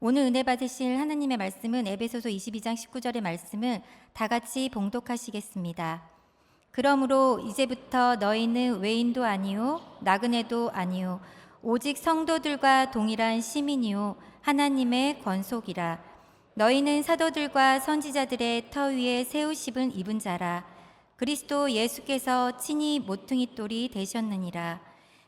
오늘 은혜 받으실 하나님의 말씀은 에베소서 22장 19절의 말씀을 다 같이 봉독하시겠습니다. 그러므로 이제부터 너희는 외인도 아니요 나그네도 아니요 오직 성도들과 동일한 시민이요 하나님의 권속이라. 너희는 사도들과 선지자들의 터 위에 세우심을 입은 자라. 그리스도 예수께서 친히 모퉁이 돌이 되셨느니라.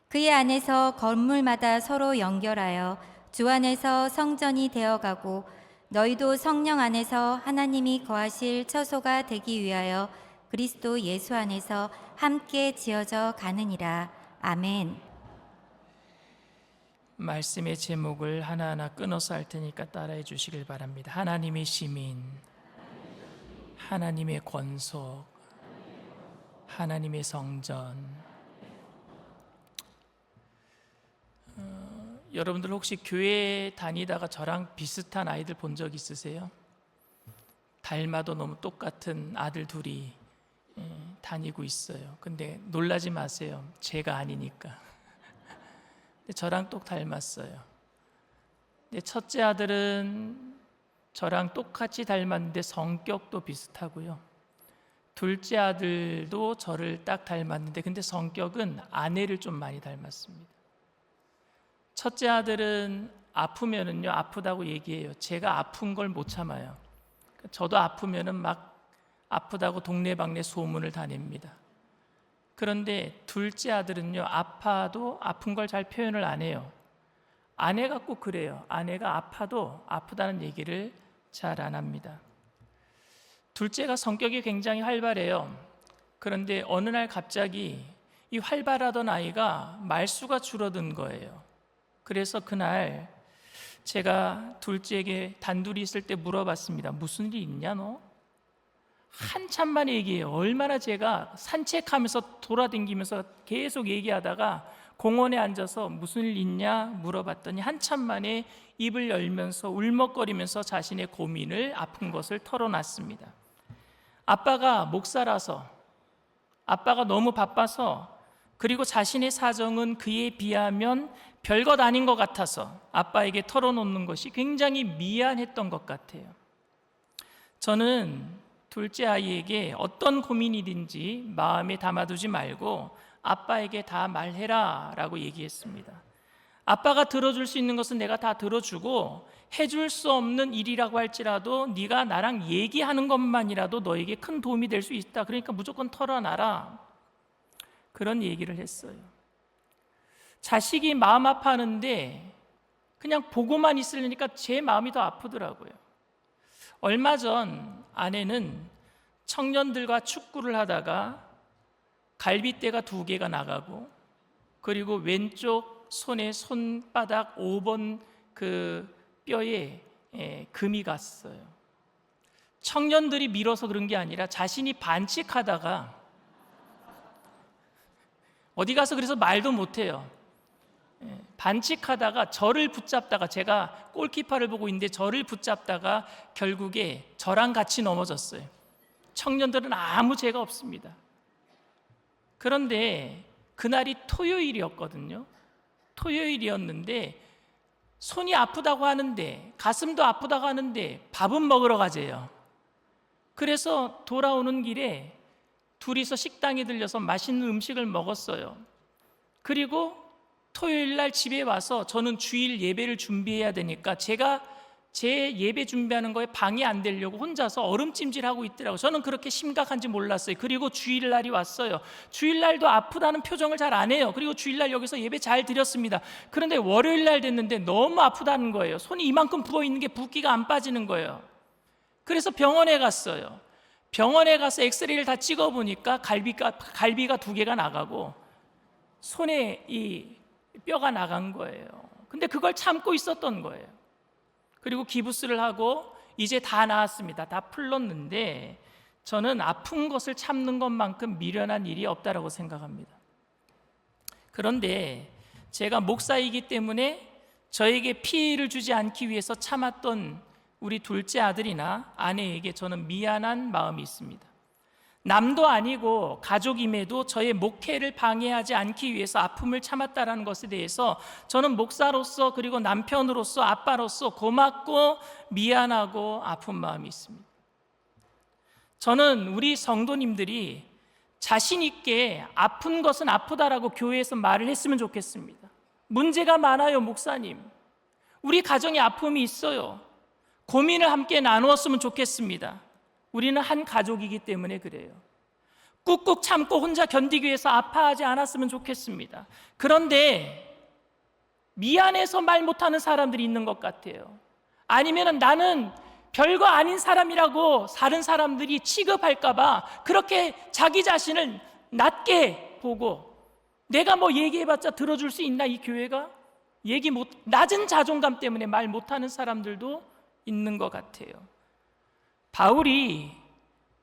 그의 안에서 건물마다 서로 연결하여 주 안에서 성전이 되어가고 너희도 성령 안에서 하나님이 거하실 처소가 되기 위하여 그리스도 예수 안에서 함께 지어져 가느니라. 아멘. 말씀의 제목을 하나하나 끊어서 할 테니까 따라해 주시길 바랍니다. 하나님의 시민, 하나님의 권속, 하나님의 성전. 여러분들 혹시 교회 다니다가 저랑 비슷한 아이들 본 적 있으세요? 닮아도 너무 똑같은 아들 둘이 다니고 있어요. 근데 놀라지 마세요. 제가 아니니까. 근데 저랑 똑 닮았어요. 근데 첫째 아들은 저랑 똑같이 닮았는데 성격도 비슷하고요. 둘째 아들도 저를 딱 닮았는데 근데 성격은 아내를 좀 많이 닮았습니다. 첫째 아들은 아프면은요, 아프다고 얘기해요. 제가 아픈 걸 못 참아요. 저도 아프면은 막 아프다고 동네방네 소문을 다 냅니다. 그런데 둘째 아들은요, 아파도 아픈 걸 잘 표현을 안 해요. 아내가 꼭 그래요. 아내가 아파도 아프다는 얘기를 잘 안 합니다. 둘째가 성격이 굉장히 활발해요. 그런데 어느 날 갑자기 이 활발하던 아이가 말수가 줄어든 거예요. 그래서 그날 제가 둘째에게 단둘이 있을 때 물어봤습니다. 무슨 일이 있냐 너? 한참만 얘기해요. 얼마나 제가 산책하면서 돌아다니면서 계속 얘기하다가 공원에 앉아서 무슨 일 있냐 물어봤더니 한참 만에 입을 열면서 울먹거리면서 자신의 고민을, 아픈 것을 털어놨습니다. 아빠가 목사라서, 아빠가 너무 바빠서, 그리고 자신의 사정은 그에 비하면 별것 아닌 것 같아서 아빠에게 털어놓는 것이 굉장히 미안했던 것 같아요. 저는 둘째 아이에게 어떤 고민이든지 마음에 담아두지 말고 아빠에게 다 말해라 라고 얘기했습니다. 아빠가 들어줄 수 있는 것은 내가 다 들어주고 해줄 수 없는 일이라고 할지라도 네가 나랑 얘기하는 것만이라도 너에게 큰 도움이 될 수 있다. 그러니까 무조건 털어놔라. 그런 얘기를 했어요. 자식이 마음 아파하는데 그냥 보고만 있으려니까 제 마음이 더 아프더라고요. 얼마 전 아내는 청년들과 축구를 하다가 갈비뼈가 2개가 나가고 그리고 왼쪽 손의 손바닥 5번 그 뼈에 금이 갔어요. 청년들이 밀어서 그런 게 아니라 자신이 반칙하다가 어디 가서 그래서 말도 못해요. 반칙하다가 저를 붙잡다가, 제가 골키퍼를 보고 있는데 저를 붙잡다가 결국에 저랑 같이 넘어졌어요. 청년들은 아무 죄가 없습니다. 그런데 그날이 토요일이었거든요. 토요일이었는데 손이 아프다고 하는데, 가슴도 아프다고 하는데 밥은 먹으러 가재요. 그래서 돌아오는 길에 둘이서 식당에 들려서 맛있는 음식을 먹었어요. 그리고 토요일 날 집에 와서 저는 주일 예배를 준비해야 되니까 제가 제 예배 준비하는 거에 방해 안 되려고 혼자서 얼음찜질하고 있더라고요. 저는 그렇게 심각한지 몰랐어요. 그리고 주일 날이 왔어요. 주일 날도 아프다는 표정을 잘 안 해요. 그리고 주일 날 여기서 예배 잘 드렸습니다. 그런데 월요일 날 됐는데 너무 아프다는 거예요. 손이 이만큼 부어 있는 게 붓기가 안 빠지는 거예요. 그래서 병원에 갔어요. 병원에 가서 엑스레이를 다 찍어보니까 갈비가 2개가 나가고 손에 이 뼈가 나간 거예요. 근데 그걸 참고 있었던 거예요. 그리고 기부스를 하고 이제 다 나았습니다. 다 풀렀는데 저는 아픈 것을 참는 것만큼 미련한 일이 없다라고 생각합니다. 그런데 제가 목사이기 때문에 저에게 피해를 주지 않기 위해서 참았던 우리 둘째 아들이나 아내에게 저는 미안한 마음이 있습니다. 남도 아니고 가족임에도 저의 목회를 방해하지 않기 위해서 아픔을 참았다라는 것에 대해서 저는 목사로서 그리고 남편으로서 아빠로서 고맙고 미안하고 아픈 마음이 있습니다. 저는 우리 성도님들이 자신 있게 아픈 것은 아프다라고 교회에서 말을 했으면 좋겠습니다. 문제가 많아요, 목사님. 우리 가정에 아픔이 있어요. 고민을 함께 나누었으면 좋겠습니다. 우리는 한 가족이기 때문에 그래요. 꾹꾹 참고 혼자 견디기 위해서 아파하지 않았으면 좋겠습니다. 그런데 미안해서 말 못하는 사람들이 있는 것 같아요. 아니면 나는 별거 아닌 사람이라고 다른 사람들이 취급할까 봐 그렇게 자기 자신을 낮게 보고, 내가 뭐 얘기해봤자 들어줄 수 있나 이 교회가? 낮은 자존감 때문에 말 못하는 사람들도 있는 것 같아요. 바울이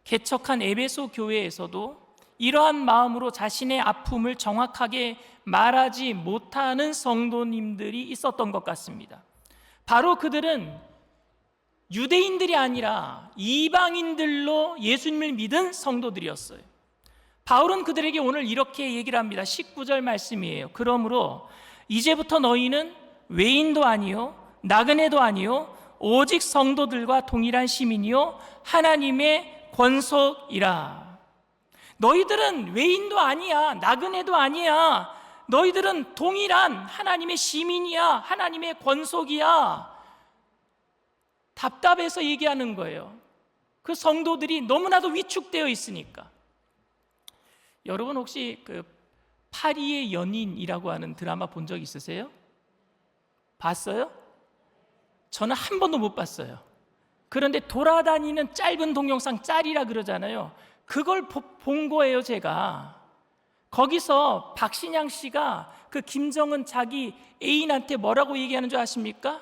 개척한 에베소 교회에서도 이러한 마음으로 자신의 아픔을 정확하게 말하지 못하는 성도님들이 있었던 것 같습니다. 바로 그들은 유대인들이 아니라 이방인들로 예수님을 믿은 성도들이었어요. 바울은 그들에게 오늘 이렇게 얘기를 합니다. 19절 말씀이에요. 그러므로 이제부터 너희는 외인도 아니요 나그네도 아니요 오직 성도들과 동일한 시민이요 하나님의 권속이라. 너희들은 외인도 아니야, 나그네도 아니야. 너희들은 동일한 하나님의 시민이야, 하나님의 권속이야. 답답해서 얘기하는 거예요. 그 성도들이 너무나도 위축되어 있으니까. 여러분 혹시 그 파리의 연인이라고 하는 드라마 본 적 있으세요? 봤어요? 저는 한 번도 못 봤어요. 그런데 돌아다니는 짧은 동영상, 짤이라 그러잖아요. 그걸 본 거예요, 제가. 거기서 박신양 씨가 그 김정은 자기 애인한테 뭐라고 얘기하는 줄 아십니까?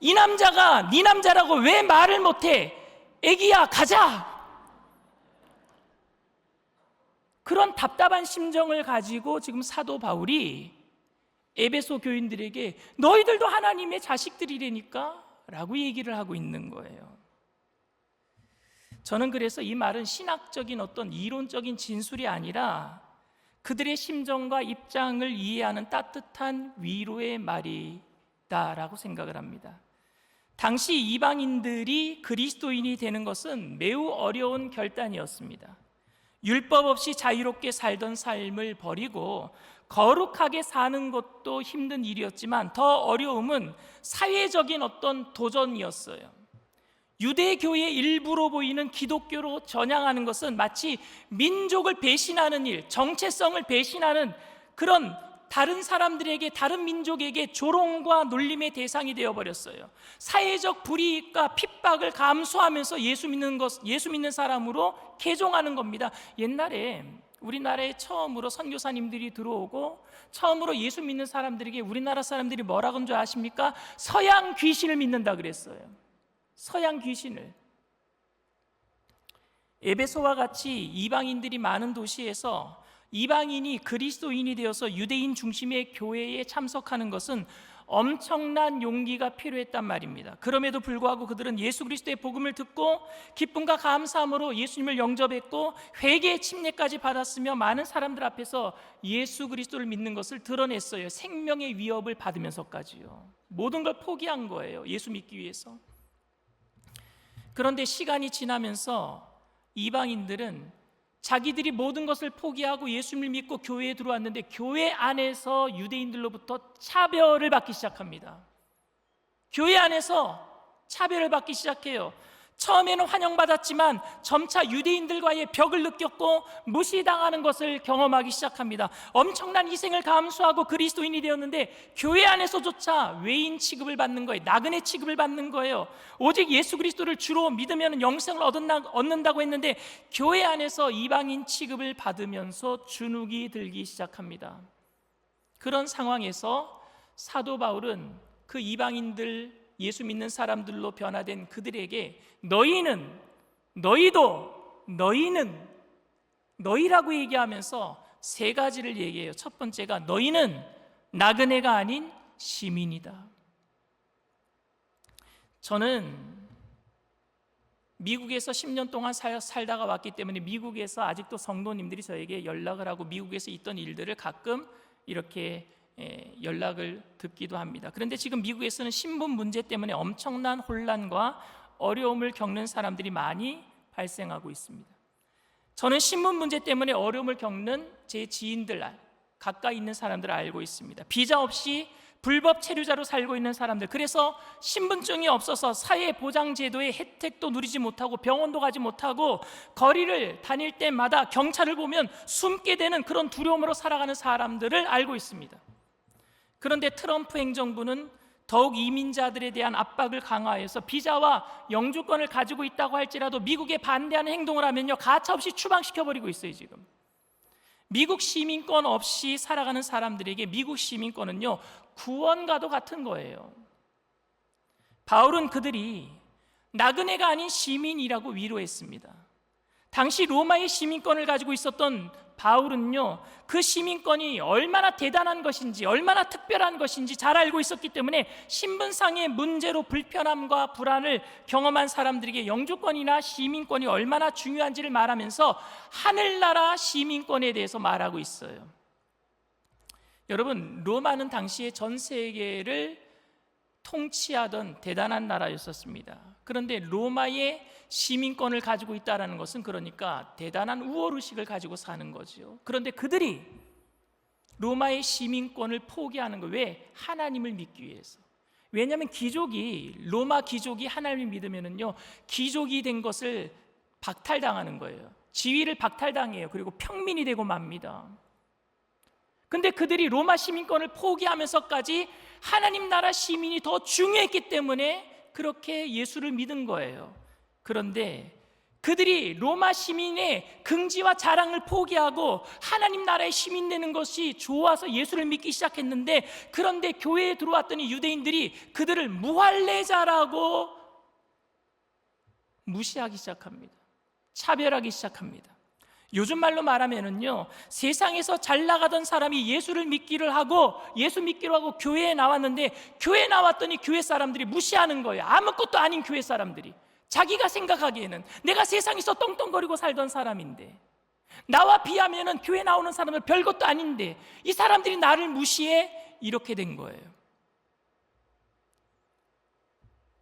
이 남자가 네 남자라고 왜 말을 못해? 애기야, 가자! 그런 답답한 심정을 가지고 지금 사도 바울이 에베소 교인들에게 너희들도 하나님의 자식들이라니까 라고 얘기를 하고 있는 거예요. 저는 그래서 이 말은 신학적인 어떤 이론적인 진술이 아니라 그들의 심정과 입장을 이해하는 따뜻한 위로의 말이다라고 생각을 합니다. 당시 이방인들이 그리스도인이 되는 것은 매우 어려운 결단이었습니다. 율법 없이 자유롭게 살던 삶을 버리고 거룩하게 사는 것도 힘든 일이었지만 더 어려움은 사회적인 어떤 도전이었어요. 유대교의 일부로 보이는 기독교로 전향하는 것은 마치 민족을 배신하는 일, 정체성을 배신하는 그런 다른 사람들에게, 다른 민족에게 조롱과 놀림의 대상이 되어버렸어요. 사회적 불이익과 핍박을 감수하면서 예수 믿는 사람으로 개종하는 겁니다. 옛날에 우리나라에 처음으로 선교사님들이 들어오고 처음으로 예수 믿는 사람들에게 우리나라 사람들이 뭐라고 한 줄 아십니까? 서양 귀신을 믿는다 그랬어요. 서양 귀신을. 에베소와 같이 이방인들이 많은 도시에서 이방인이 그리스도인이 되어서 유대인 중심의 교회에 참석하는 것은 엄청난 용기가 필요했단 말입니다. 그럼에도 불구하고 그들은 예수 그리스도의 복음을 듣고 기쁨과 감사함으로 예수님을 영접했고 회개의 침례까지 받았으며 많은 사람들 앞에서 예수 그리스도를 믿는 것을 드러냈어요. 생명의 위협을 받으면서까지요. 모든 걸 포기한 거예요, 예수 믿기 위해서. 그런데 시간이 지나면서 이방인들은 자기들이 모든 것을 포기하고 예수님을 믿고 교회에 들어왔는데 교회 안에서 유대인들로부터 차별을 받기 시작합니다. 교회 안에서 차별을 받기 시작해요. 처음에는 환영받았지만 점차 유대인들과의 벽을 느꼈고 무시당하는 것을 경험하기 시작합니다. 엄청난 희생을 감수하고 그리스도인이 되었는데 교회 안에서조차 외인 취급을 받는 거예요. 나그네 취급을 받는 거예요. 오직 예수 그리스도를 주로 믿으면 영생을 얻는다고 했는데 교회 안에서 이방인 취급을 받으면서 주눅이 들기 시작합니다. 그런 상황에서 사도 바울은 그 이방인들, 예수 믿는 사람들로 변화된 그들에게 너희는, 너희도, 너희는, 너희라고 얘기하면서 세 가지를 얘기해요. 첫 번째가 너희는 나그네가 아닌 시민이다. 저는 미국에서 10년 동안 살다가 왔기 때문에 미국에서 아직도 성도님들이 저에게 연락을 하고 미국에서 있던 일들을 가끔 이렇게 연락을 듣기도 합니다. 그런데 지금 미국에서는 신분 문제 때문에 엄청난 혼란과 어려움을 겪는 사람들이 많이 발생하고 있습니다. 저는 신분 문제 때문에 어려움을 겪는 제 지인들, 가까이 있는 사람들을 알고 있습니다. 비자 없이 불법 체류자로 살고 있는 사람들, 그래서 신분증이 없어서 사회보장제도의 혜택도 누리지 못하고 병원도 가지 못하고 거리를 다닐 때마다 경찰을 보면 숨게 되는 그런 두려움으로 살아가는 사람들을 알고 있습니다. 그런데 트럼프 행정부는 더욱 이민자들에 대한 압박을 강화해서 비자와 영주권을 가지고 있다고 할지라도 미국에 반대하는 행동을 하면요, 가차없이 추방시켜버리고 있어요. 지금 미국 시민권 없이 살아가는 사람들에게 미국 시민권은요, 구원과도 같은 거예요. 바울은 그들이 나그네가 아닌 시민이라고 위로했습니다. 당시 로마의 시민권을 가지고 있었던 바울은요, 그 시민권이 얼마나 대단한 것인지, 얼마나 특별한 것인지 잘 알고 있었기 때문에 신분상의 문제로 불편함과 불안을 경험한 사람들에게 영주권이나 시민권이 얼마나 중요한지를 말하면서 하늘나라 시민권에 대해서 말하고 있어요. 여러분, 로마는 당시에 전 세계를 통치하던 대단한 나라였었습니다. 그런데 로마의 시민권을 가지고 있다는 것은 그러니까 대단한 우월의식을 가지고 사는 거죠. 그런데 그들이 로마의 시민권을 포기하는 거, 왜? 하나님을 믿기 위해서. 왜냐하면 로마 귀족이 하나님을 믿으면은요, 귀족이 된 것을 박탈당하는 거예요. 지위를 박탈당해요. 그리고 평민이 되고 맙니다. 근데 그들이 로마 시민권을 포기하면서까지 하나님 나라 시민이 더 중요했기 때문에 그렇게 예수를 믿은 거예요. 그런데 그들이 로마 시민의 긍지와 자랑을 포기하고 하나님 나라의 시민 되는 것이 좋아서 예수를 믿기 시작했는데, 그런데 교회에 들어왔더니 유대인들이 그들을 무할례자라고 무시하기 시작합니다. 차별하기 시작합니다. 요즘 말로 말하면은요, 세상에서 잘 나가던 사람이 예수를 믿기로 하고 교회에 나왔는데, 교회에 나왔더니 교회 사람들이 무시하는 거예요. 아무것도 아닌 교회 사람들이. 자기가 생각하기에는 내가 세상에서 떵떵거리고 살던 사람인데, 나와 비하면은 교회 나오는 사람은 별것도 아닌데 이 사람들이 나를 무시해, 이렇게 된 거예요.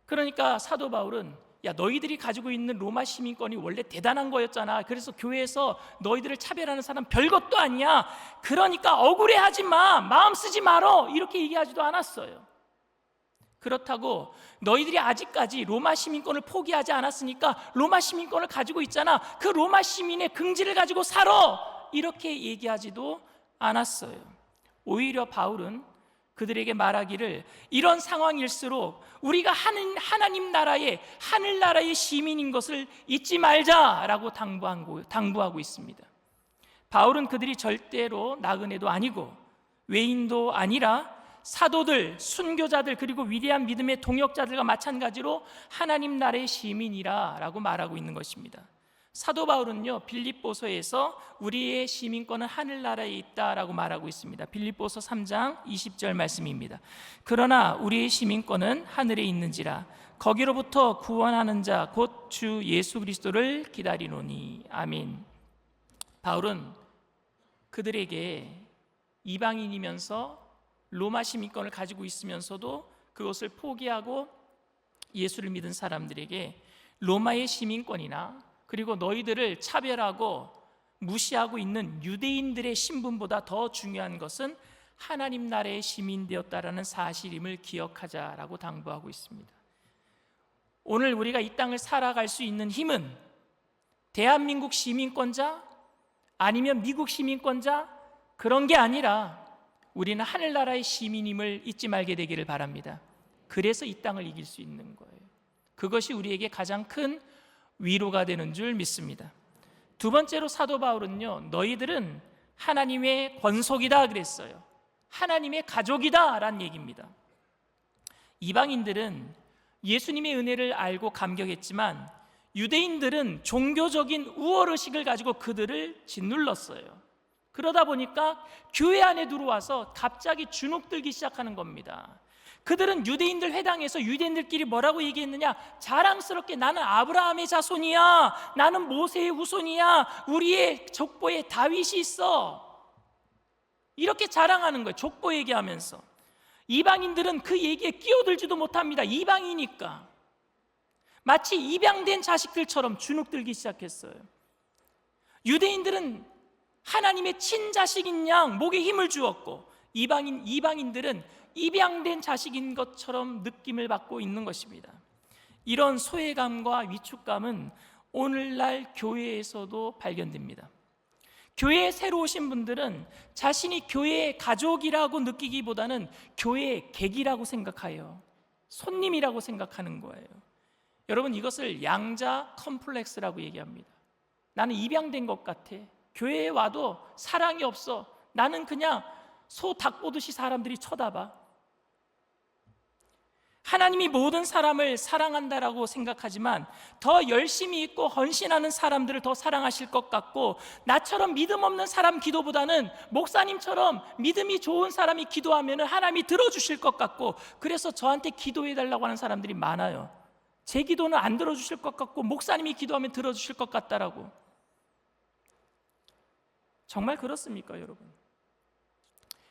그러니까 사도 바울은, 야, 너희들이 가지고 있는 로마 시민권이 원래 대단한 거였잖아. 그래서 교회에서 너희들을 차별하는 사람 별것도 아니야. 그러니까 억울해하지 마, 마음 쓰지 말어, 이렇게 얘기하지도 않았어요. 그렇다고 너희들이 아직까지 로마 시민권을 포기하지 않았으니까 로마 시민권을 가지고 있잖아, 그 로마 시민의 긍지를 가지고 살아, 이렇게 얘기하지도 않았어요. 오히려 바울은 그들에게 말하기를, 이런 상황일수록 우리가 하나님 나라의 하늘나라의 시민인 것을 잊지 말자라고 당부하고 있습니다. 바울은 그들이 절대로 나그네도 아니고 외인도 아니라 사도들, 순교자들, 그리고 위대한 믿음의 동역자들과 마찬가지로 하나님 나라의 시민이라고 말하고 있는 것입니다. 사도 바울은요, 빌립보서에서 우리의 시민권은 하늘나라에 있다라고 말하고 있습니다. 빌립보서 3장 20절 말씀입니다. 그러나 우리의 시민권은 하늘에 있는지라 거기로부터 구원하는 자 곧 주 예수 그리스도를 기다리노니. 아멘. 바울은 그들에게 이방인이면서 로마 시민권을 가지고 있으면서도 그것을 포기하고 예수를 믿은 사람들에게 로마의 시민권이나 그리고 너희들을 차별하고 무시하고 있는 유대인들의 신분보다 더 중요한 것은 하나님 나라의 시민 되었다라는 사실임을 기억하자라고 당부하고 있습니다. 오늘 우리가 이 땅을 살아갈 수 있는 힘은 대한민국 시민권자 아니면 미국 시민권자 그런 게 아니라 우리는 하늘나라의 시민임을 잊지 말게 되기를 바랍니다. 그래서 이 땅을 이길 수 있는 거예요. 그것이 우리에게 가장 큰 위로가 되는 줄 믿습니다. 두 번째로 사도 바울은요, 너희들은 하나님의 권속이다 그랬어요. 하나님의 가족이다 라는 얘기입니다. 이방인들은 예수님의 은혜를 알고 감격했지만 유대인들은 종교적인 우월의식을 가지고 그들을 짓눌렀어요. 그러다 보니까 교회 안에 들어와서 갑자기 주눅들기 시작하는 겁니다. 그들은 유대인들 회당에서 유대인들끼리 뭐라고 얘기했느냐? 자랑스럽게 나는 아브라함의 자손이야, 나는 모세의 후손이야, 우리의 족보에 다윗이 있어, 이렇게 자랑하는 거예요. 족보 얘기하면서. 이방인들은 그 얘기에 끼어들지도 못합니다. 이방이니까. 마치 입양된 자식들처럼 주눅들기 시작했어요. 유대인들은 하나님의 친자식인 양 목에 힘을 주었고, 이방인들은 입양된 자식인 것처럼 느낌을 받고 있는 것입니다. 이런 소외감과 위축감은 오늘날 교회에서도 발견됩니다. 교회에 새로 오신 분들은 자신이 교회의 가족이라고 느끼기보다는 교회의 객이라고 생각하여 손님이라고 생각하는 거예요. 여러분, 이것을 양자 컴플렉스라고 얘기합니다. 나는 입양된 것 같아. 교회에 와도 사랑이 없어. 나는 그냥 소 닭 보듯이 사람들이 쳐다봐. 하나님이 모든 사람을 사랑한다라고 생각하지만 더 열심히 있고 헌신하는 사람들을 더 사랑하실 것 같고, 나처럼 믿음 없는 사람 기도보다는 목사님처럼 믿음이 좋은 사람이 기도하면 하나님이 들어주실 것 같고, 그래서 저한테 기도해달라고 하는 사람들이 많아요. 제 기도는 안 들어주실 것 같고 목사님이 기도하면 들어주실 것 같다라고. 정말 그렇습니까, 여러분?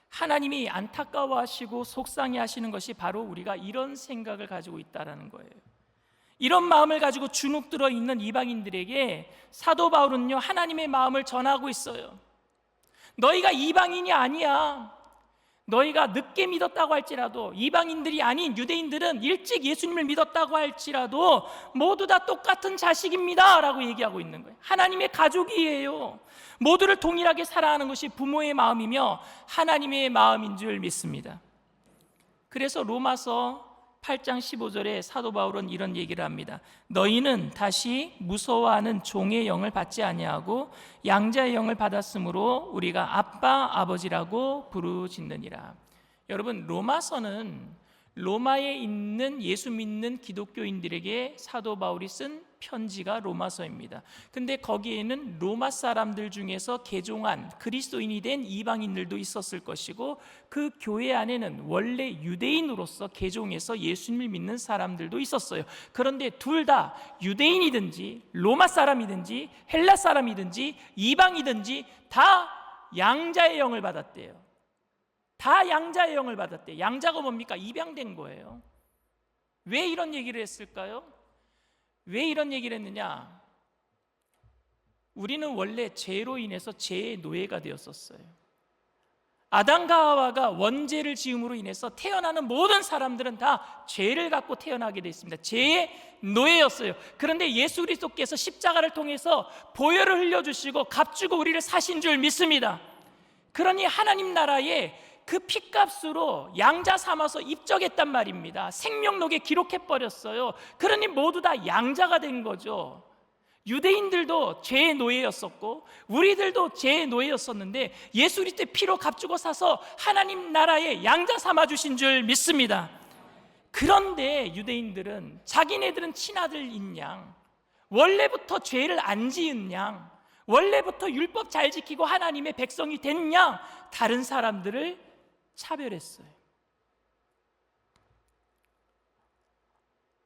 하나님이 안타까워하시고 속상해하시는 것이 바로 우리가 이런 생각을 가지고 있다라는 거예요. 이런 마음을 가지고 주눅들어 있는 이방인들에게 사도 바울은요, 하나님의 마음을 전하고 있어요. 너희가 이방인이 아니야. 너희가 늦게 믿었다고 할지라도, 이방인들이 아닌 유대인들은 일찍 예수님을 믿었다고 할지라도 모두 다 똑같은 자식입니다 라고 얘기하고 있는 거예요. 하나님의 가족이에요. 모두를 동일하게 사랑하는 것이 부모의 마음이며 하나님의 마음인 줄 믿습니다. 그래서 로마서 8장 15절에 사도 바울은 이런 얘기를 합니다. 너희는 다시 무서워하는 종의 영을 받지 아니하고 양자의 영을 받았으므로 우리가 아빠 아버지라고 부르짖느니라. 여러분, 로마서는 로마에 있는 예수 믿는 기독교인들에게 사도 바울이 쓴 편지가 로마서입니다. 근데 거기에는 로마 사람들 중에서 개종한 그리스도인이 된 이방인들도 있었을 것이고, 그 교회 안에는 원래 유대인으로서 개종해서 예수님을 믿는 사람들도 있었어요. 그런데 둘 다 유대인이든지 로마 사람이든지 헬라 사람이든지 이방이든지 다 양자의 영을 받았대요. 다 양자의 영을 받았대요. 양자가 뭡니까? 입양된 거예요. 왜 이런 얘기를 했을까요? 왜 이런 얘기를 했느냐? 우리는 원래 죄로 인해서 죄의 노예가 되었었어요. 아담과 하와가 원죄를 지음으로 인해서 태어나는 모든 사람들은 다 죄를 갖고 태어나게 되어 있습니다. 죄의 노예였어요. 그런데 예수 그리스도께서 십자가를 통해서 보혈을 흘려주시고 값주고 우리를 사신 줄 믿습니다. 그러니 하나님 나라에 그 피값으로 양자 삼아서 입적했단 말입니다. 생명록에 기록해버렸어요. 그러니 모두 다 양자가 된 거죠. 유대인들도 죄의 노예였었고 우리들도 죄의 노예였었는데 예수 그리스도의 피로 값주고 사서 하나님 나라에 양자 삼아주신 줄 믿습니다. 그런데 유대인들은 자기네들은 친아들인 양, 원래부터 죄를 안 지은 양, 원래부터 율법 잘 지키고 하나님의 백성이 된 양, 다른 사람들을 차별했어요.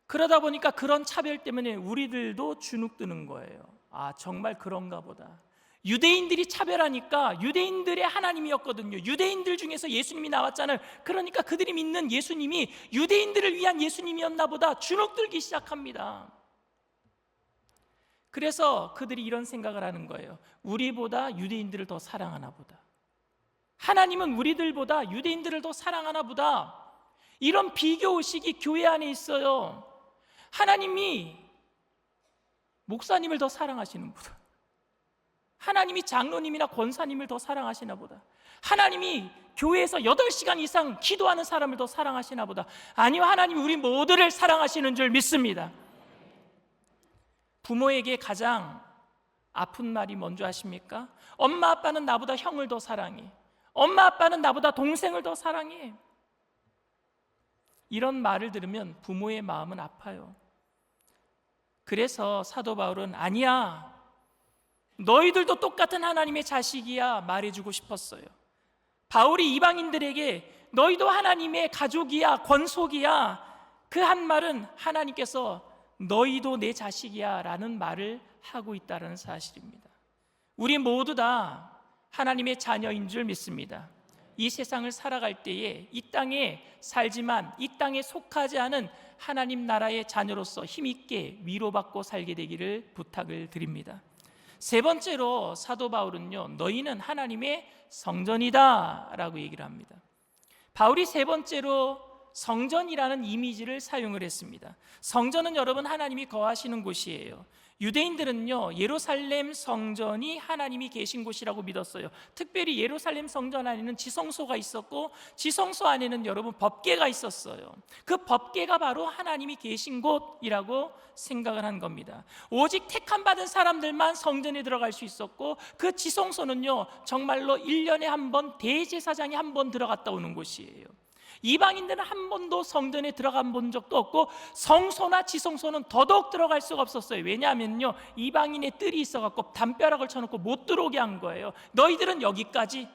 그러다 보니까 그런 차별 때문에 우리들도 주눅드는 거예요. 아, 정말 그런가 보다. 유대인들이 차별하니까 유대인들의 하나님이었거든요. 유대인들 중에서 예수님이 나왔잖아요. 그러니까 그들이 믿는 예수님이 유대인들을 위한 예수님이었나 보다 주눅들기 시작합니다. 그래서 그들이 이런 생각을 하는 거예요. 우리보다 유대인들을 더 사랑하나 보다. 하나님은 우리들보다 유대인들을 더 사랑하나 보다. 이런 비교의식이 교회 안에 있어요. 하나님이 목사님을 더 사랑하시는 보다. 하나님이 장로님이나 권사님을 더 사랑하시나 보다. 하나님이 교회에서 8시간 이상 기도하는 사람을 더 사랑하시나 보다. 아니요, 하나님이 우리 모두를 사랑하시는 줄 믿습니다. 부모에게 가장 아픈 말이 뭔지 아십니까? 엄마 아빠는 나보다 형을 더 사랑해. 엄마 아빠는 나보다 동생을 더 사랑해. 이런 말을 들으면 부모의 마음은 아파요. 그래서 사도 바울은 아니야, 너희들도 똑같은 하나님의 자식이야 말해주고 싶었어요. 바울이 이방인들에게 너희도 하나님의 가족이야, 권속이야, 그 한 말은 하나님께서 너희도 내 자식이야 라는 말을 하고 있다는 사실입니다. 우리 모두 다 하나님의 자녀인 줄 믿습니다. 이 세상을 살아갈 때에 이 땅에 살지만 이 땅에 속하지 않은 하나님 나라의 자녀로서 힘있게 위로받고 살게 되기를 부탁을 드립니다. 세 번째로 사도 바울은요, 너희는 하나님의 성전이다 라고 얘기를 합니다. 바울이 세 번째로 성전이라는 이미지를 사용을 했습니다. 성전은 여러분 하나님이 거하시는 곳이에요. 유대인들은요, 예루살렘 성전이 하나님이 계신 곳이라고 믿었어요. 특별히 예루살렘 성전 안에는 지성소가 있었고, 지성소 안에는 여러분 법궤가 있었어요. 그 법궤가 바로 하나님이 계신 곳이라고 생각을 한 겁니다. 오직 택함 받은 사람들만 성전에 들어갈 수 있었고, 그 지성소는요 정말로 1년에 한 번 대제사장이 한 번 들어갔다 오는 곳이에요. 이방인들은 한 번도 성전에 들어가 본 적도 없고, 성소나 지성소는 더더욱 들어갈 수가 없었어요. 왜냐하면요, 이방인의 뜰이 있어갖고 담벼락을 쳐놓고 못 들어오게 한 거예요. 너희들은 여기까지,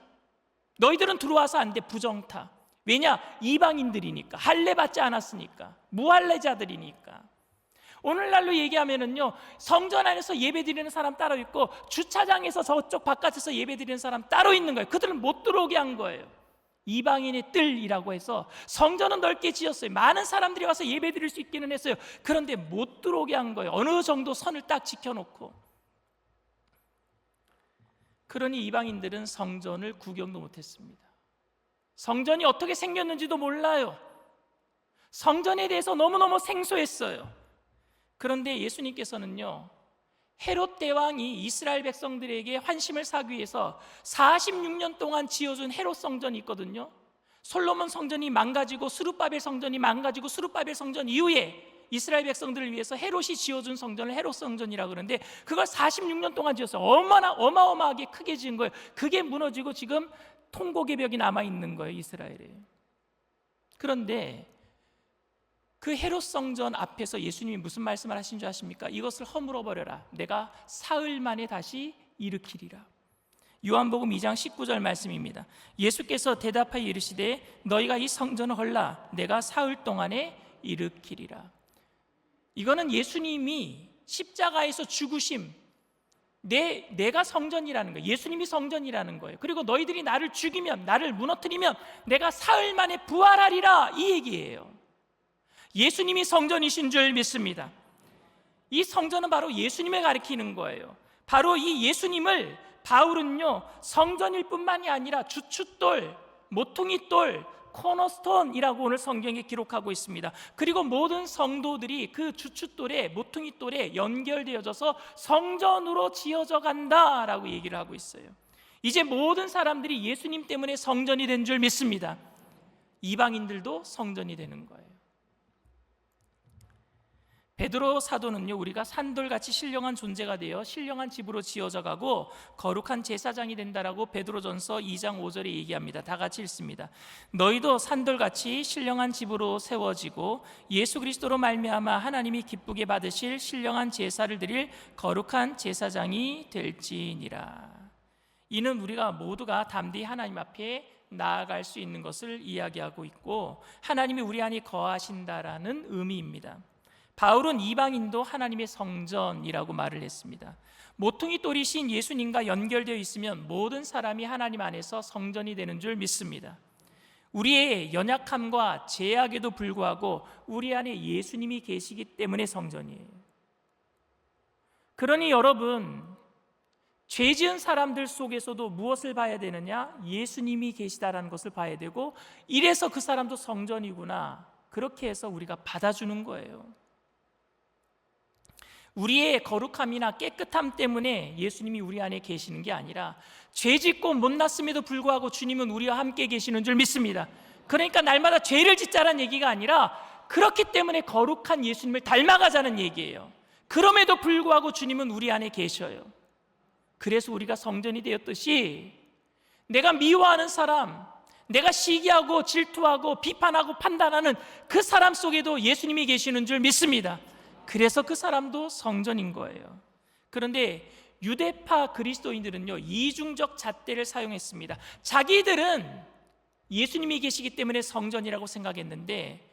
너희들은 들어와서 안 돼, 부정타. 왜냐? 이방인들이니까, 할례 받지 않았으니까, 무할례자들이니까. 오늘날로 얘기하면은요, 성전 안에서 예배 드리는 사람 따로 있고, 주차장에서 저쪽 바깥에서 예배 드리는 사람 따로 있는 거예요. 그들은 못 들어오게 한 거예요. 이방인의 뜰이라고 해서 성전은 넓게 지었어요. 많은 사람들이 와서 예배 드릴 수 있기는 했어요. 그런데 못 들어오게 한 거예요. 어느 정도 선을 딱 지켜놓고. 그러니 이방인들은 성전을 구경도 못했습니다. 성전이 어떻게 생겼는지도 몰라요. 성전에 대해서 너무너무 생소했어요. 그런데 예수님께서는요, 헤롯 대왕이 이스라엘 백성들에게 환심을 사기 위해서 46년 동안 지어준 헤롯 성전이 있거든요. 솔로몬 성전이 망가지고 스룹바벨 성전이 망가지고 스룹바벨 성전 이후에 이스라엘 백성들을 위해서 헤롯이 지어준 성전을 헤롯 성전이라고 그러는데, 그걸 46년 동안 지었어요. 어마어마하게 크게 지은 거예요. 그게 무너지고 지금 통곡의 벽이 남아있는 거예요, 이스라엘에. 그런데 그 헤롯 성전 앞에서 예수님이 무슨 말씀을 하신 줄 아십니까? 이것을 허물어 버려라. 내가 사흘 만에 다시 일으키리라. 요한복음 2장 19절 말씀입니다. 예수께서 대답하여 이르시되 너희가 이 성전을 헐라. 내가 사흘 동안에 일으키리라. 이거는 예수님이 십자가에서 죽으심, 내가 성전이라는 거예요. 예수님이 성전이라는 거예요. 그리고 너희들이 나를 죽이면, 나를 무너뜨리면 내가 사흘 만에 부활하리라, 이 얘기예요. 예수님이 성전이신 줄 믿습니다. 이 성전은 바로 예수님을 가리키는 거예요. 바로 이 예수님을 바울은요, 성전일 뿐만이 아니라 주춧돌, 모퉁이돌, 코너스톤이라고 오늘 성경에 기록하고 있습니다. 그리고 모든 성도들이 그 주춧돌에, 모퉁이돌에 연결되어져서 성전으로 지어져 간다라고 얘기를 하고 있어요. 이제 모든 사람들이 예수님 때문에 성전이 된 줄 믿습니다. 이방인들도 성전이 되는 거예요. 베드로 사도는요, 우리가 산돌같이 신령한 존재가 되어 신령한 집으로 지어져 가고 거룩한 제사장이 된다라고 베드로전서 2장 5절에 얘기합니다. 다 같이 읽습니다. 너희도 산돌같이 신령한 집으로 세워지고 예수 그리스도로 말미암아 하나님이 기쁘게 받으실 신령한 제사를 드릴 거룩한 제사장이 될지니라. 이는 우리가 모두가 담대히 하나님 앞에 나아갈 수 있는 것을 이야기하고 있고, 하나님이 우리 안에 거하신다라는 의미입니다. 바울은 이방인도 하나님의 성전이라고 말을 했습니다. 모퉁이 돌이신 예수님과 연결되어 있으면 모든 사람이 하나님 안에서 성전이 되는 줄 믿습니다. 우리의 연약함과 제약에도 불구하고 우리 안에 예수님이 계시기 때문에 성전이에요. 그러니 여러분, 죄 지은 사람들 속에서도 무엇을 봐야 되느냐? 예수님이 계시다라는 것을 봐야 되고, 이래서 그 사람도 성전이구나, 그렇게 해서 우리가 받아주는 거예요. 우리의 거룩함이나 깨끗함 때문에 예수님이 우리 안에 계시는 게 아니라, 죄짓고 못났음에도 불구하고 주님은 우리와 함께 계시는 줄 믿습니다. 그러니까 날마다 죄를 짓자라는 얘기가 아니라, 그렇기 때문에 거룩한 예수님을 닮아가자는 얘기예요. 그럼에도 불구하고 주님은 우리 안에 계셔요. 그래서 우리가 성전이 되었듯이, 내가 미워하는 사람, 내가 시기하고 질투하고 비판하고 판단하는 그 사람 속에도 예수님이 계시는 줄 믿습니다. 그래서 그 사람도 성전인 거예요. 그런데 유대파 그리스도인들은요, 이중적 잣대를 사용했습니다. 자기들은 예수님이 계시기 때문에 성전이라고 생각했는데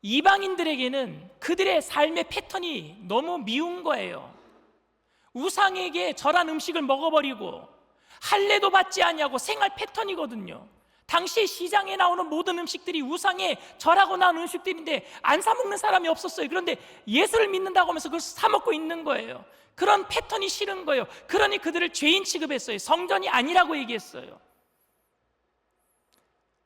이방인들에게는 그들의 삶의 패턴이 너무 미운 거예요. 우상에게 절한 음식을 먹어버리고 할례도 받지 않냐고 생활 패턴이거든요. 당시 시장에 나오는 모든 음식들이 우상에 절하고 나온 음식들인데 안 사 먹는 사람이 없었어요. 그런데 예수를 믿는다고 하면서 그걸 사 먹고 있는 거예요. 그런 패턴이 싫은 거예요. 그러니 그들을 죄인 취급했어요. 성전이 아니라고 얘기했어요.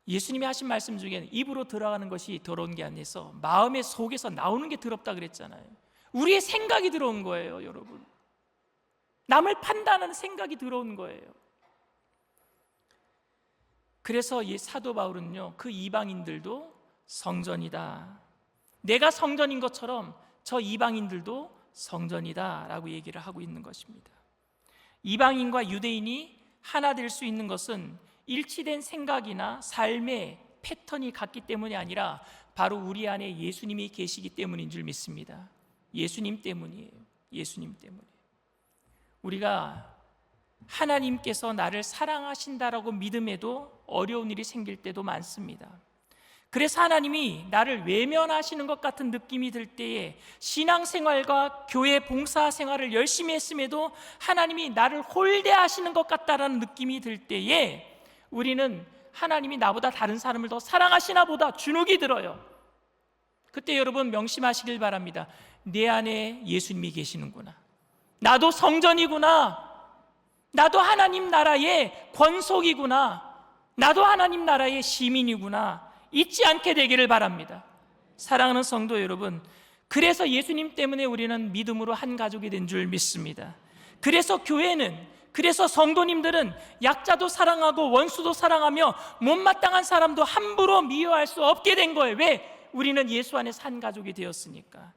예수님이 하신 말씀 중에는 입으로 들어가는 것이 더러운 게 아니라서 마음의 속에서 나오는 게 더럽다 그랬잖아요. 우리의 생각이 들어온 거예요, 여러분. 남을 판단하는 생각이 들어온 거예요. 그래서 이 사도 바울은요, 그 이방인들도 성전이다, 내가 성전인 것처럼 저 이방인들도 성전이다 라고 얘기를 하고 있는 것입니다. 이방인과 유대인이 하나 될 수 있는 것은 일치된 생각이나 삶의 패턴이 같기 때문이 아니라 바로 우리 안에 예수님이 계시기 때문인 줄 믿습니다. 예수님 때문이에요. 예수님 때문에. 우리가 하나님께서 나를 사랑하신다라고 믿음에도 어려운 일이 생길 때도 많습니다. 그래서 하나님이 나를 외면하시는 것 같은 느낌이 들 때에 신앙생활과 교회 봉사생활을 열심히 했음에도 하나님이 나를 홀대하시는 것 같다라는 느낌이 들 때에 우리는 하나님이 나보다 다른 사람을 더 사랑하시나 보다 주눅이 들어요. 그때 여러분 명심하시길 바랍니다. 내 안에 예수님이 계시는구나, 나도 성전이구나, 나도 하나님 나라의 권속이구나, 나도 하나님 나라의 시민이구나 잊지 않게 되기를 바랍니다. 사랑하는 성도 여러분, 그래서 예수님 때문에 우리는 믿음으로 한 가족이 된 줄 믿습니다. 그래서 교회는, 그래서 성도님들은 약자도 사랑하고 원수도 사랑하며 못마땅한 사람도 함부로 미워할 수 없게 된 거예요. 왜? 우리는 예수 안에서 한 가족이 되었으니까.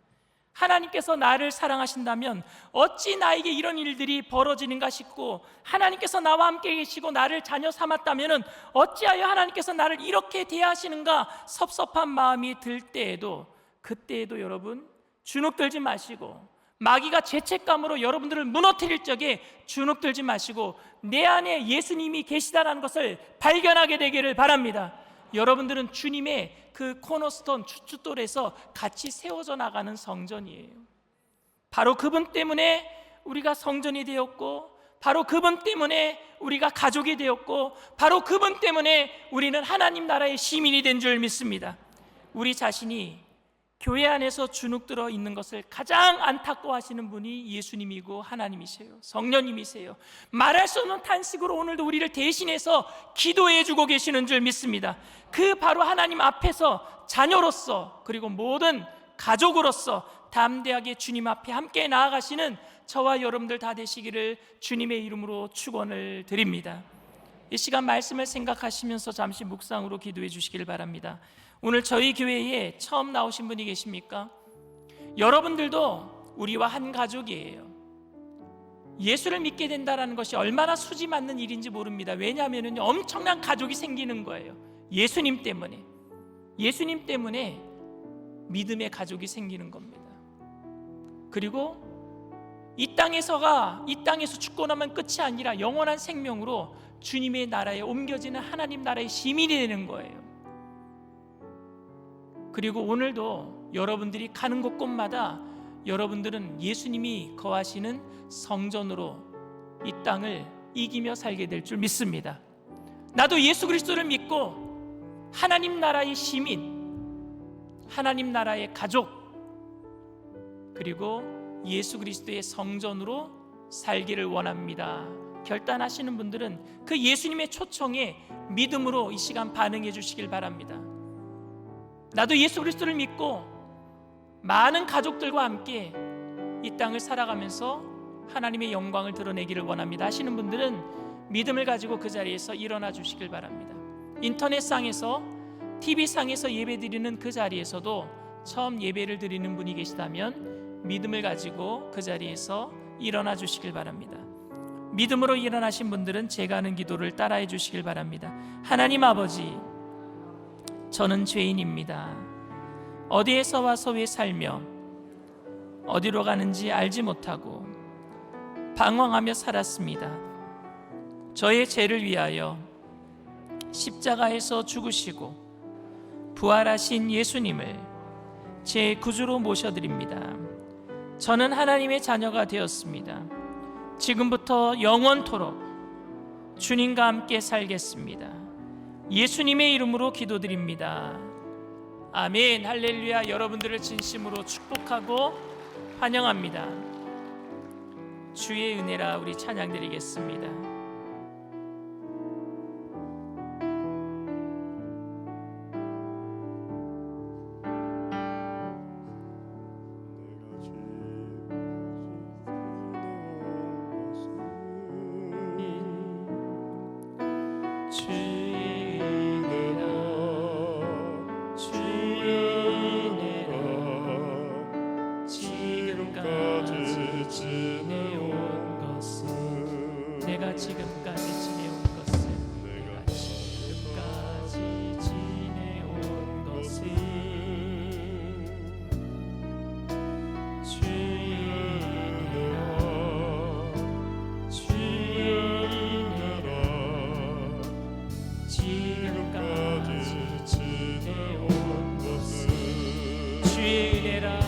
하나님께서 나를 사랑하신다면 어찌 나에게 이런 일들이 벌어지는가 싶고, 하나님께서 나와 함께 계시고 나를 자녀 삼았다면 어찌하여 하나님께서 나를 이렇게 대하시는가 섭섭한 마음이 들 때에도, 그때에도 여러분 주눅들지 마시고, 마귀가 죄책감으로 여러분들을 무너뜨릴 적에 주눅들지 마시고 내 안에 예수님이 계시다는 것을 발견하게 되기를 바랍니다. 여러분들은 주님의 그 코너스톤 주춧돌에서 같이 세워져 나가는 성전이에요. 바로 그분 때문에 우리가 성전이 되었고, 바로 그분 때문에 우리가 가족이 되었고, 바로 그분 때문에 우리는 하나님 나라의 시민이 된 줄 믿습니다. 우리 자신이 교회 안에서 주눅들어 있는 것을 가장 안타까워하시는 분이 예수님이고 하나님이세요. 성령님이세요. 말할 수 없는 탄식으로 오늘도 우리를 대신해서 기도해 주고 계시는 줄 믿습니다. 그 바로 하나님 앞에서 자녀로서, 그리고 모든 가족으로서 담대하게 주님 앞에 함께 나아가시는 저와 여러분들 다 되시기를 주님의 이름으로 축원을 드립니다. 이 시간 말씀을 생각하시면서 잠시 묵상으로 기도해 주시길 바랍니다. 오늘 저희 교회에 처음 나오신 분이 계십니까? 여러분들도 우리와 한 가족이에요. 예수를 믿게 된다는 것이 얼마나 수지 맞는 일인지 모릅니다. 왜냐하면 엄청난 가족이 생기는 거예요. 예수님 때문에. 예수님 때문에 믿음의 가족이 생기는 겁니다. 그리고 이 땅에서 죽고 나면 끝이 아니라 영원한 생명으로 주님의 나라에 옮겨지는 하나님 나라의 시민이 되는 거예요. 그리고 오늘도 여러분들이 가는 곳곳마다 여러분들은 예수님이 거하시는 성전으로 이 땅을 이기며 살게 될 줄 믿습니다. 나도 예수 그리스도를 믿고 하나님 나라의 시민, 하나님 나라의 가족, 그리고 예수 그리스도의 성전으로 살기를 원합니다. 결단하시는 분들은 그 예수님의 초청에 믿음으로 이 시간 반응해 주시길 바랍니다. 나도 예수 그리스도를 믿고 많은 가족들과 함께 이 땅을 살아가면서 하나님의 영광을 드러내기를 원합니다 하시는 분들은 믿음을 가지고 그 자리에서 일어나 주시길 바랍니다. 인터넷상에서, TV상에서 예배드리는 그 자리에서도 처음 예배를 드리는 분이 계시다면 믿음을 가지고 그 자리에서 일어나 주시길 바랍니다. 믿음으로 일어나신 분들은 제가 하는 기도를 따라해 주시길 바랍니다. 하나님 아버지, 저는 죄인입니다. 어디에서 와서 왜 살며 어디로 가는지 알지 못하고 방황하며 살았습니다. 저의 죄를 위하여 십자가에서 죽으시고 부활하신 예수님을 제 구주로 모셔드립니다. 저는 하나님의 자녀가 되었습니다. 지금부터 영원토록 주님과 함께 살겠습니다. 예수님의 이름으로 기도드립니다. 아멘. 할렐루야. 여러분들을 진심으로 축복하고 환영합니다. 주의 은혜라 우리 찬양 드리겠습니다. 내가 지금까지 지내온 것은 주의 은혜라 지금까지 지내온 것은 주의 은혜라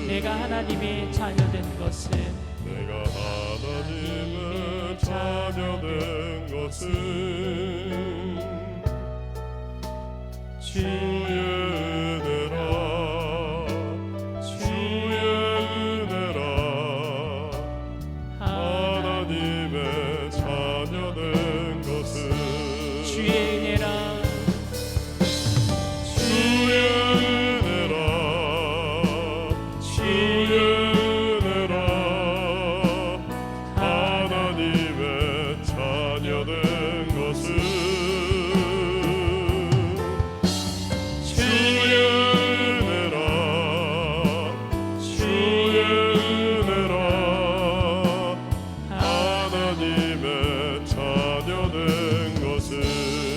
내가 하나님의 자녀된 것은 주의 은혜라 하나님의 자녀된 것은 주의 은혜라 하나님의 자녀된 것은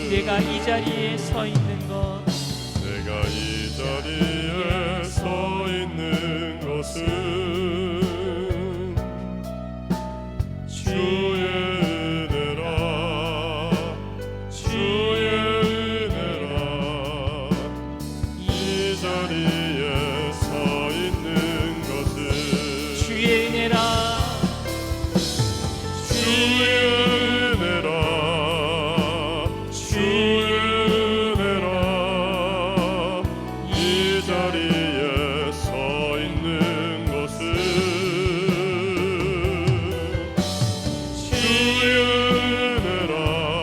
내가 이 자리에 서 있는 것 주의 은혜라 이 자리에 서 있는 것은 주의 은혜라 이 자리에 서 있는 것은 주의 은혜라 이 자리에 서 있는 것은 주의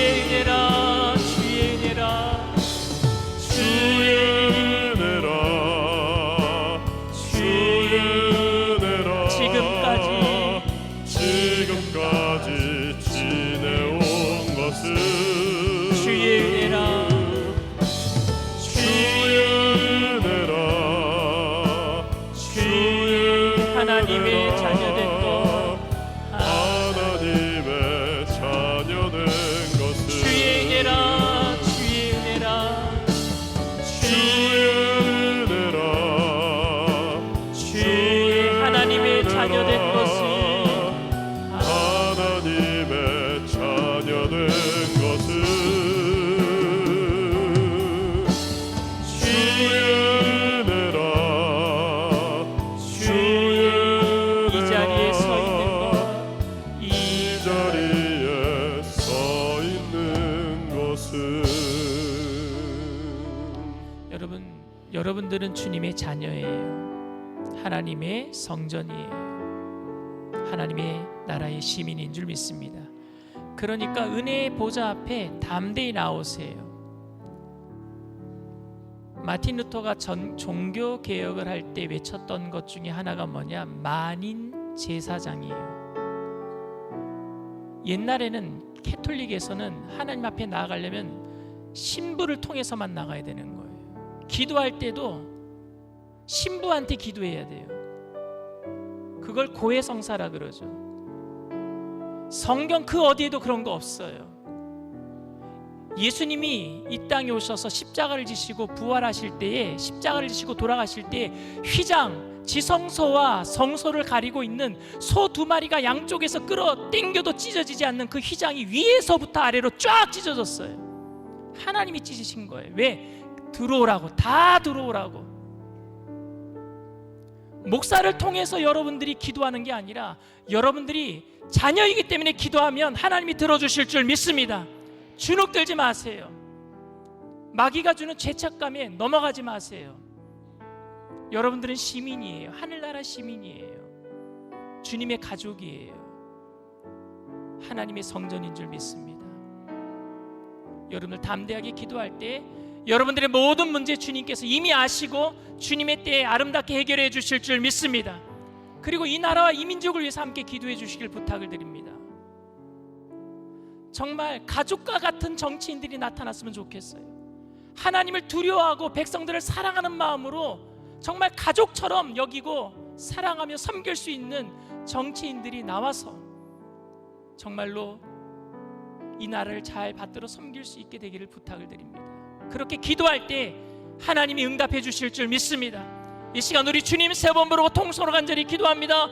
은혜라 지금까지 지내온 것은 주의 은혜라 하나님의 자녀된 것 하나님의 자녀된 것은 주의 은혜라 하나님의 자녀된 것은 하나님의 자녀된 것은 주의 은혜라 이 자리에 서 있는 것은 여러분들은 주님의 자녀예요. 하나님의 성전이에요. 하나님의 나라의 시민인 줄 믿습니다. 그러니까 은혜의 보좌 앞에 담대히 나오세요. 마틴 루터가 종교 개혁을 할 때 외쳤던 것 중에 하나가 뭐냐? 만인 제사장이에요. 옛날에는 캐톨릭에서는 하나님 앞에 나아가려면 신부를 통해서만 나가야 되는 거예요. 기도할 때도 신부한테 기도해야 돼요. 그걸 고해성사라 그러죠. 성경 그 어디에도 그런 거 없어요. 예수님이 이 땅에 오셔서 십자가를 지시고 부활하실 때에, 십자가를 지시고 돌아가실 때 휘장, 지성소와 성소를 가리고 있는 소 2마리가 양쪽에서 끌어 당겨도 찢어지지 않는 그 휘장이 위에서부터 아래로 쫙 찢어졌어요. 하나님이 찢으신 거예요. 왜? 들어오라고, 다 들어오라고. 목사를 통해서 여러분들이 기도하는 게 아니라 여러분들이 자녀이기 때문에 기도하면 하나님이 들어주실 줄 믿습니다. 주눅 들지 마세요. 마귀가 주는 죄책감에 넘어가지 마세요. 여러분들은 시민이에요. 하늘나라 시민이에요. 주님의 가족이에요. 하나님의 성전인 줄 믿습니다. 여러분들 담대하게 기도할 때 여러분들의 모든 문제 주님께서 이미 아시고 주님의 때에 아름답게 해결해 주실 줄 믿습니다. 그리고 이 나라와 이 민족을 위해서 함께 기도해 주시길 부탁을 드립니다. 정말 가족과 같은 정치인들이 나타났으면 좋겠어요. 하나님을 두려워하고 백성들을 사랑하는 마음으로 정말 가족처럼 여기고 사랑하며 섬길 수 있는 정치인들이 나와서 정말로 이 나라를 잘 받들어 섬길 수 있게 되기를 부탁을 드립니다. 그렇게 기도할 때 하나님이 응답해 주실 줄 믿습니다. 이 시간 우리 주님 3번 부르고 통성으로 간절히 기도합니다.